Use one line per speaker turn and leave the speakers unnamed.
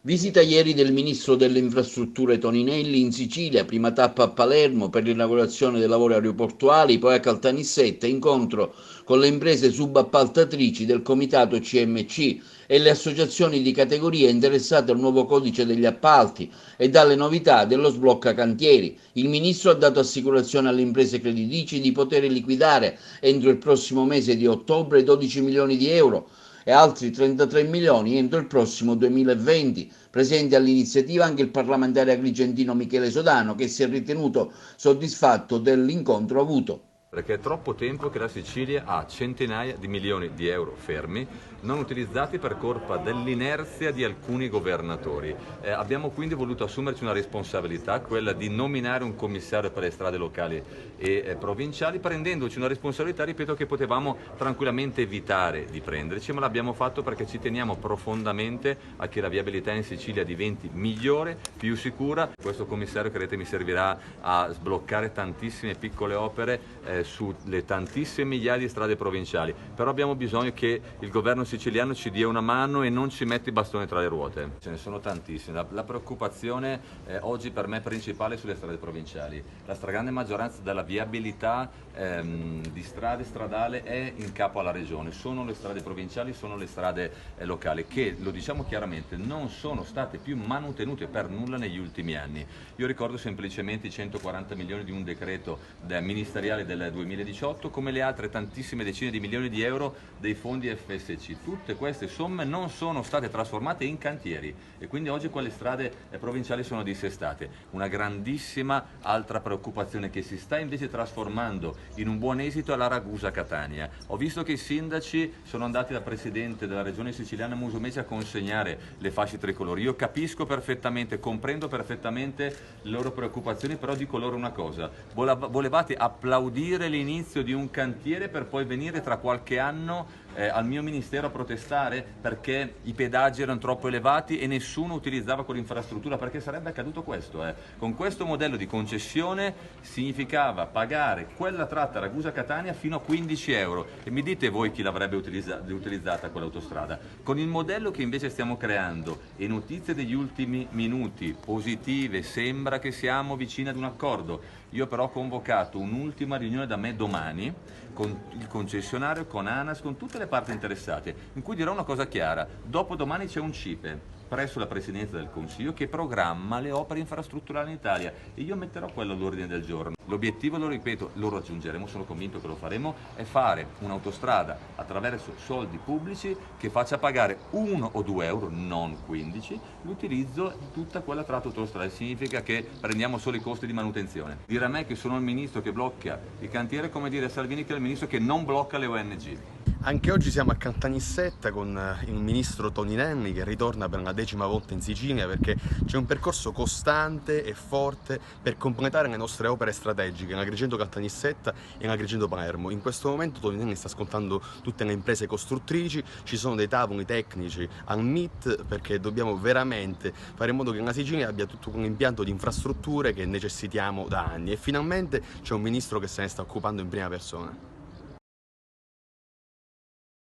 Visita ieri del ministro delle infrastrutture Toninelli in Sicilia, prima tappa a Palermo per l'inaugurazione dei lavori aeroportuali, poi a Caltanissetta, incontro con le imprese subappaltatrici del comitato CMC e le associazioni di categoria interessate al nuovo codice degli appalti e dalle novità dello sblocca cantieri. Il ministro ha dato assicurazione alle imprese creditrici di poter liquidare entro il prossimo mese di ottobre 12 milioni di euro e altri 33 milioni entro il prossimo 2020. Presente all'iniziativa anche il parlamentare agrigentino Michele Sodano, che si è ritenuto soddisfatto dell'incontro avuto.
Perché è troppo tempo che la Sicilia ha centinaia di milioni di euro fermi, non utilizzati per colpa dell'inerzia di alcuni governatori. Abbiamo quindi voluto assumerci una responsabilità, quella di nominare un commissario per le strade locali e provinciali, prendendoci una responsabilità, ripeto, che potevamo tranquillamente evitare di prenderci, ma l'abbiamo fatto perché ci teniamo profondamente a che la viabilità in Sicilia diventi migliore, più sicura. Questo commissario, credetemi, servirà a sbloccare tantissime piccole opere sulle tantissime migliaia di strade provinciali, però abbiamo bisogno che il governo siciliano ci dia una mano e non ci metta i bastoni tra le ruote. Ce ne sono tantissime. La preoccupazione oggi per me principale è sulle strade provinciali. La stragrande maggioranza della viabilità di strade stradale è in capo alla regione, sono le strade provinciali, sono le strade locali che, lo diciamo chiaramente, non sono state più manutenute per nulla negli ultimi anni. Io ricordo semplicemente i 140 milioni di un decreto ministeriale del 2018, come le altre tantissime decine di milioni di euro dei fondi FSC. Tutte queste somme non sono state trasformate in cantieri e quindi oggi quelle strade provinciali sono dissestate. Una grandissima altra preoccupazione che si sta invece trasformando in un buon esito è la Ragusa-Catania. Ho visto che i sindaci sono andati dal presidente della regione siciliana Musumeci a consegnare le fasce tricolori. Io capisco perfettamente, comprendo perfettamente le loro preoccupazioni, però dico loro una cosa: volevate applaudire l'inizio di un cantiere per poi venire tra qualche anno al mio ministero a protestare perché i pedaggi erano troppo elevati e nessuno utilizzava quell'infrastruttura, perché sarebbe accaduto questo. Con questo modello di concessione significava pagare quella tratta Ragusa-Catania fino a 15 euro e mi dite voi chi l'avrebbe utilizzata quell'autostrada. Con il modello che invece stiamo creando e notizie degli ultimi minuti positive, sembra che siamo vicini ad un accordo. Io però ho convocato un'ultima riunione da me domani con il concessionario, con ANAS, con tutte le parti interessate, in cui dirò una cosa chiara: dopodomani c'è un CIPE presso la Presidenza del Consiglio che programma le opere infrastrutturali in Italia e io metterò quello all'ordine del giorno. L'obiettivo, lo ripeto, lo raggiungeremo, sono convinto che lo faremo, è fare un'autostrada attraverso soldi pubblici che faccia pagare 1 o 2 euro, non 15, l'utilizzo di tutta quella tratta autostradale. Significa che prendiamo solo i costi di manutenzione. Dire a me che sono il ministro che blocca il cantiere è come dire a Salvini che è il ministro che non blocca le ONG.
Anche oggi siamo a Caltanissetta con il ministro Toninelli che ritorna per la 10ª volta in Sicilia, perché c'è un percorso costante e forte per completare le nostre opere strategiche in Agrigento Caltanissetta e in Agrigento Palermo. In questo momento Toninelli sta ascoltando tutte le imprese costruttrici, ci sono dei tavoli tecnici al MIT perché dobbiamo veramente fare in modo che la Sicilia abbia tutto un impianto di infrastrutture che necessitiamo da anni e finalmente c'è un ministro che se ne sta occupando in prima persona.